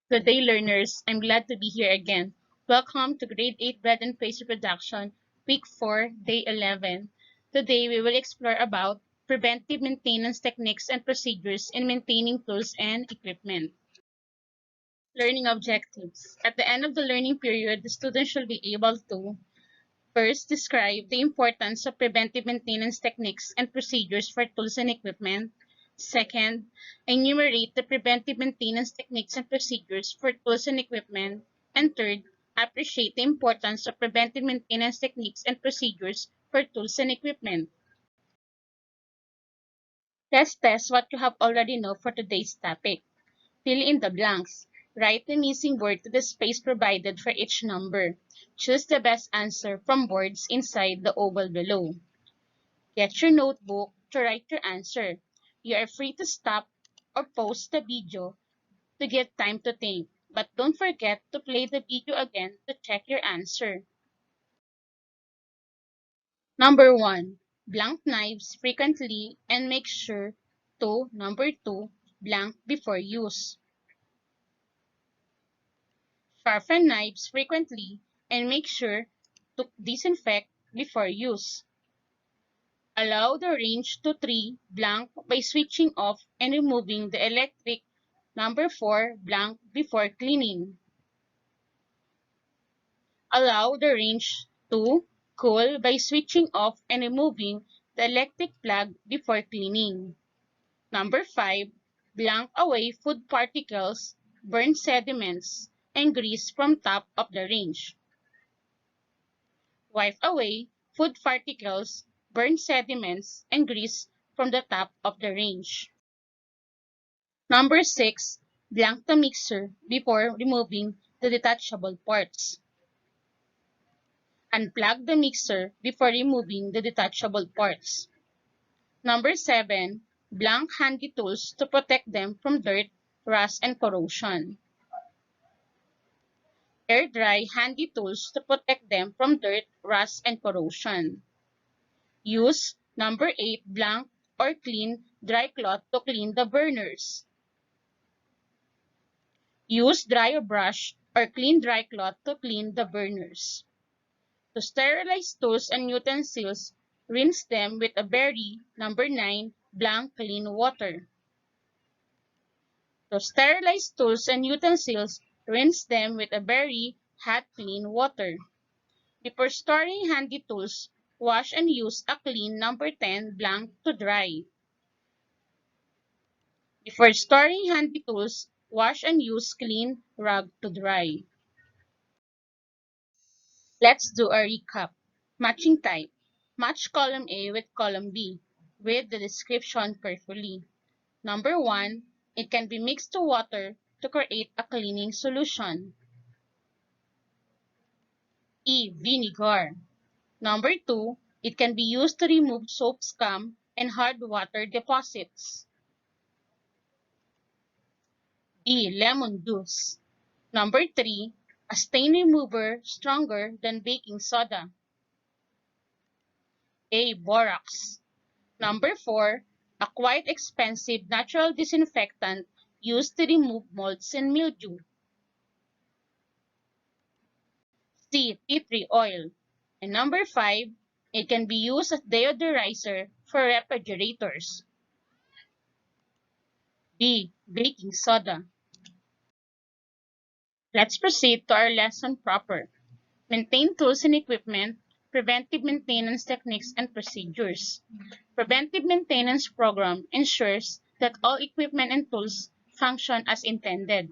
Good day, learners. I'm glad to be here again. Welcome to Grade 8 Bread and Pastry Production, Week 4, Day 11. Today, we will explore about preventive maintenance techniques and procedures in maintaining tools and equipment. Learning objectives. At the end of the learning period, the student should be able to first, describe the importance of preventive maintenance techniques and procedures for tools and equipment. Second, enumerate the preventive maintenance techniques and procedures for tools and equipment. And third, appreciate the importance of preventive maintenance techniques and procedures for tools and equipment. Let's test what you have already know for today's topic. Fill in the blanks. Write the missing word to the space provided for each number. Choose the best answer from words inside the oval below. Get your notebook to write your answer. You are free to stop or pause the video to get time to think, but don't forget to play the video again to check your answer. Number 1. Blank knives frequently and make sure to, number 2, blank before use. Sharpen knives frequently and make sure to disinfect before use. Allow the range to 3 blank by switching off and removing the electric. Number 4 blank before cleaning. Allow the range to cool by switching off and removing the electric plug before cleaning. Number 5 blank away food particles, burn sediments, and grease from top of the range. Wipe away food particles, burn sediments, and grease from the top of the range. Number 6. Blank the mixer before removing the detachable parts. Unplug the mixer before removing the detachable parts. Number 7. Blank handy tools to protect them from dirt, rust, and corrosion. Air dry handy tools to protect them from dirt, rust, and corrosion. Use number 8 blank or clean dry cloth to clean the burners. Use dryer brush or clean dry cloth to clean the burners. To sterilize tools and utensils, rinse them with a very number 9 blank clean water. To sterilize tools and utensils, rinse them with a very hot clean water. Before storing handy tools, wash and use a clean number 10 blank to dry. Before storing handy tools, wash and use clean rag to dry. Let's do a recap. Matching type. Match column A with column B with the description carefully. Number 1, it can be mixed to water to create a cleaning solution. E. Vinegar. Number 2, it can be used to remove soap scum and hard water deposits. B. Lemon juice. Number 3, a stain remover stronger than baking soda. A. Borax. Number 4, a quite expensive natural disinfectant used to remove molds and mildew. C. Tea tree oil. And number 5, it can be used as deodorizer for refrigerators. D. Baking soda. Let's proceed to our lesson proper. Maintain tools and equipment, preventive maintenance techniques and procedures. Preventive maintenance program ensures that all equipment and tools function as intended.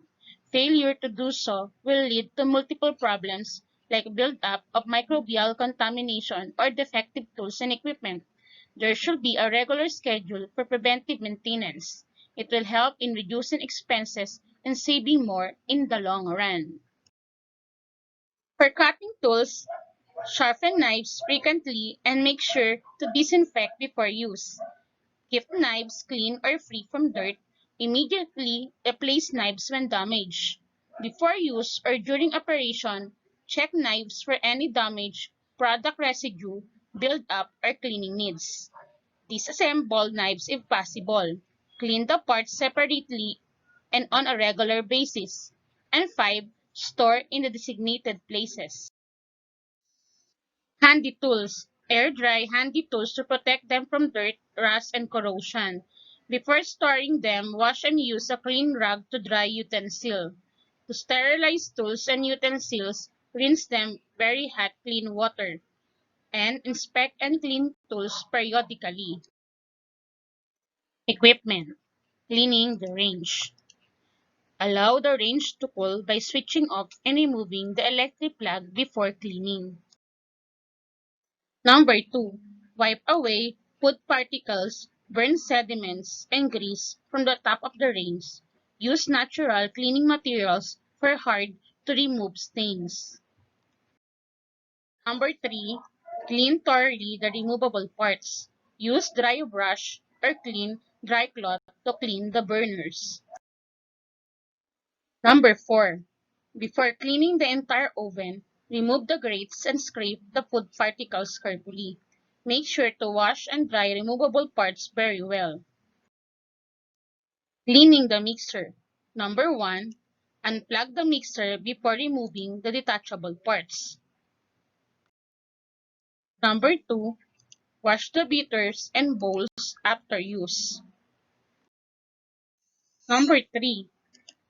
Failure to do so will lead to multiple problems like buildup of microbial contamination or defective tools and equipment. There should be a regular schedule for preventive maintenance. It will help in reducing expenses and saving more in the long run. For cutting tools, sharpen knives frequently and make sure to disinfect before use. Keep knives clean or free from dirt. Immediately replace knives when damaged. Before use or during operation, check knives for any damage, product residue, build-up, or cleaning needs. Disassemble knives if possible. Clean the parts separately and on a regular basis. And 5. Store in the designated places. Handy tools. Air dry handy tools to protect them from dirt, rust, and corrosion. Before storing them, wash and use a clean rag to dry utensil. To sterilize tools and utensils, rinse them very hot clean water. And inspect and clean tools periodically. Equipment. Cleaning the range. Allow the range to cool by switching off and removing the electric plug before cleaning. Number 2. Wipe away food particles, burn sediments, and grease from the top of the range. Use natural cleaning materials for hard to remove stains. Number 3. Clean thoroughly the removable parts. Use dry brush or clean dry cloth to clean the burners. Number 4. Before cleaning the entire oven, remove the grates and scrape the food particles carefully. Make sure to wash and dry removable parts very well. Cleaning the mixer. Number 1. Unplug the mixer before removing the detachable parts. Number 2. Wash the beaters and bowls after use. Number 3.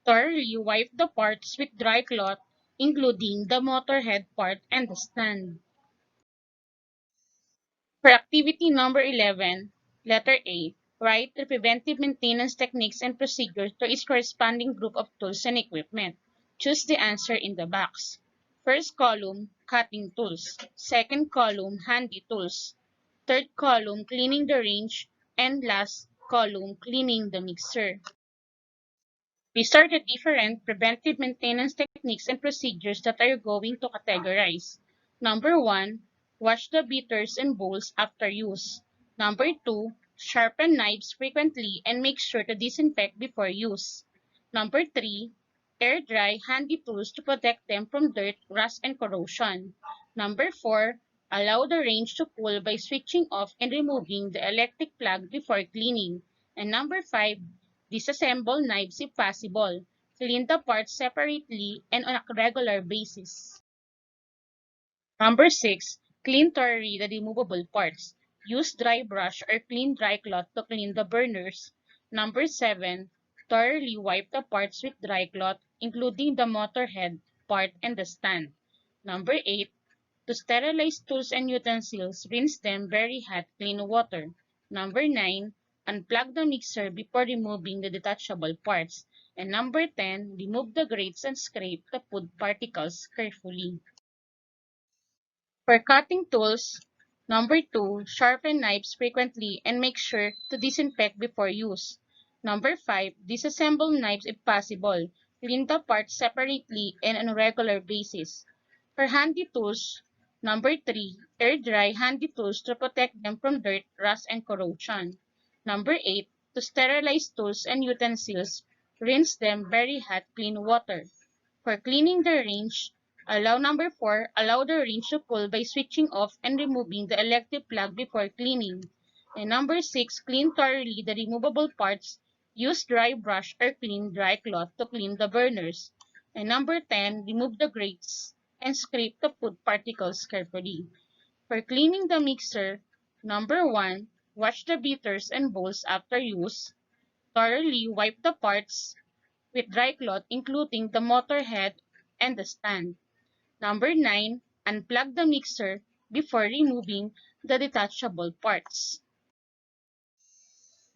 Thoroughly wipe the parts with dry cloth, including the motor head part and the stand. For activity number 11, letter A, write the preventive maintenance techniques and procedures to its corresponding group of tools and equipment. Choose the answer in the box. First column, cutting tools. Second column, handy tools. Third column, cleaning the range. And last column, cleaning the mixer. These are the different preventive maintenance techniques and procedures that are going to categorize. Number 1, wash the beaters and bowls after use. Number 2, sharpen knives frequently and make sure to disinfect before use. Number 3, air dry handy tools to protect them from dirt, rust, and corrosion. Number 4, allow the range to cool by switching off and removing the electric plug before cleaning. And number 5, disassemble knives if possible. Clean the parts separately and on a regular basis. Number 6. Clean thoroughly the removable parts. Use dry brush or clean dry cloth to clean the burners. Number 7. Thoroughly wipe the parts with dry cloth, including the motor head part and the stand. Number 8. To sterilize tools and utensils, rinse them very hot clean water. Number 9. Unplug the mixer before removing the detachable parts. And number 10. Remove the grates and scrape the food particles carefully. For cutting tools, number 2. Sharpen knives frequently and make sure to disinfect before use. Number 5. Disassemble knives if possible. Clean the parts separately and on a regular basis. For handy tools, number 3. Air dry handy tools to protect them from dirt, rust, and corrosion. Number 8. To sterilize tools and utensils, rinse them very hot clean water. For cleaning the range, number 4, allow the range to cool by switching off and removing the electric plug before cleaning. And number 6, clean thoroughly the removable parts. Use dry brush or clean dry cloth to clean the burners. And number 10, remove the grates and scrape the food particles carefully. For cleaning the mixer, number 1, wash the beaters and bowls after use. Thoroughly wipe the parts with dry cloth, including the motor head and the stand. Number 9, unplug the mixer before removing the detachable parts.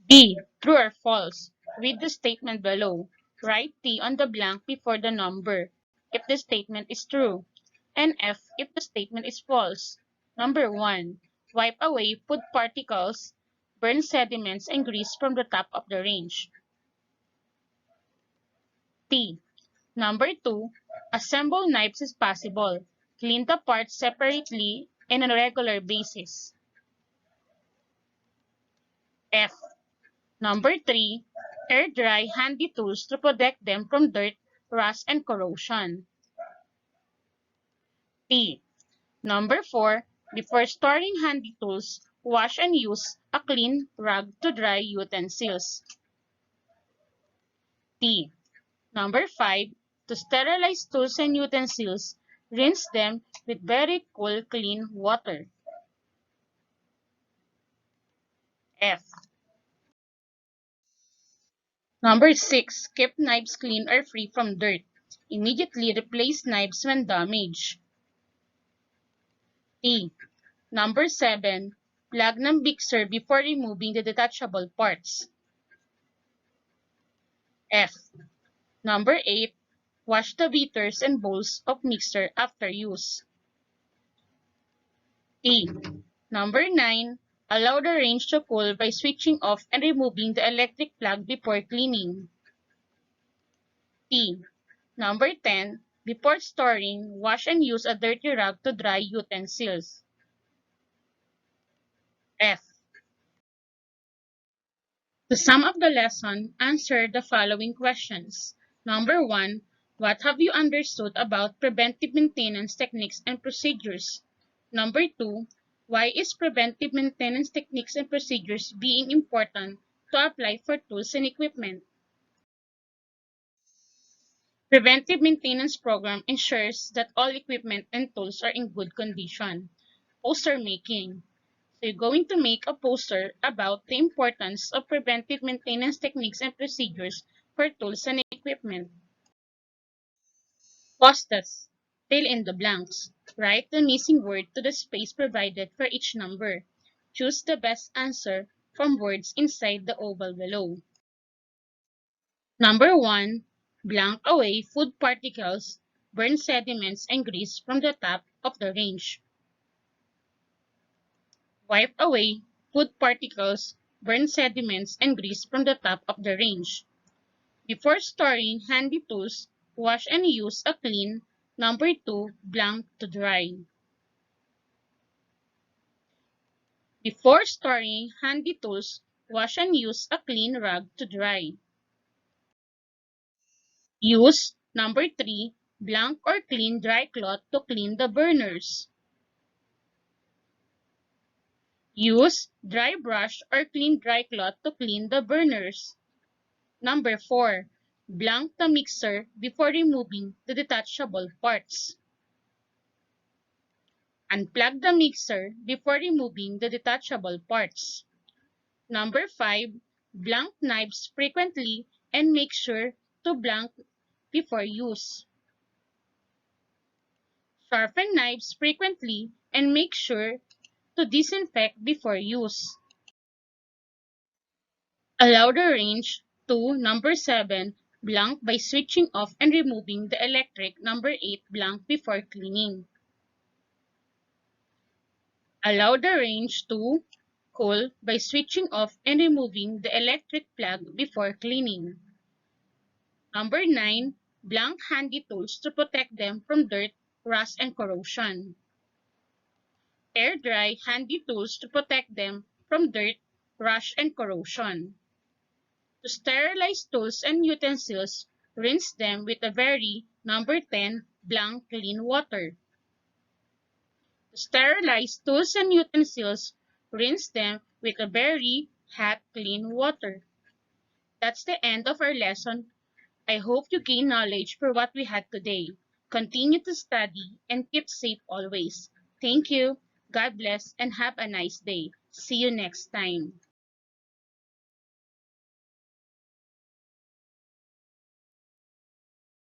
B. True or false? Read the statement below. Write T on the blank before the number if the statement is true, and F if the statement is false. Number 1. Wipe away food particles, burn sediments, and grease from the top of the range. T. Number 2. Assemble knives as possible. Clean the parts separately and on a regular basis. F. Number 3. Air dry handy tools to protect them from dirt, rust, and corrosion. T. Number 4. Before storing handy tools, wash and use a clean rag to dry utensils. T. Number 5. To sterilize tools and utensils, rinse them with very cool, clean water. F. Number 6. Keep knives clean or free from dirt. Immediately replace knives when damaged. T. Number 7. Plug ng mixer before removing the detachable parts. F. Number 8. Wash the beaters and bowls of mixer after use. T. Number 9. Allow the range to cool by switching off and removing the electric plug before cleaning. T. Number 10. Before storing, wash and use a dirty rag to dry utensils. F. To sum up the lesson, answer the following questions. Number 1. What have you understood about preventive maintenance techniques and procedures? Number 2. Why is preventive maintenance techniques and procedures being important to apply for tools and equipment? Preventive maintenance program ensures that all equipment and tools are in good condition. Poster making. So you're going to make a poster about the importance of preventive maintenance techniques and procedures for tools and equipment. Postas. Fill in the blanks. Write the missing word to the space provided for each number. Choose the best answer from words inside the oval below. Number 1. Blank away food particles, burn sediments, and grease from the top of the range. Wipe away food particles, burn sediments, and grease from the top of the range. Before storing handy tools, wash and use a clean, number 2, blank to dry. Before storing handy tools, wash and use a clean rag to dry. Use, number 3, blank or clean dry cloth to clean the burners. Use dry brush or clean dry cloth to clean the burners. Number 4. Blank the mixer before removing the detachable parts. Unplug the mixer before removing the detachable parts. Number 5. Blank knives frequently and make sure to blank before use. Sharpen knives frequently and make sure to disinfect before use. Allow the range to number 7 blank by switching off and removing the electric number 8 blank before cleaning. Allow the range to cool by switching off and removing the electric plug before cleaning. Number 9. Blank handy tools to protect them from dirt, rust, and corrosion. Air dry handy tools to protect them from dirt, rust, and corrosion. To sterilize tools and utensils, rinse them with a very number 10 blank clean water. To sterilize tools and utensils, rinse them with a very hot clean water. That's the end of our lesson. I hope you gain knowledge for what we had today. Continue to study and keep safe always. Thank you. God bless and have a nice day. See you next time.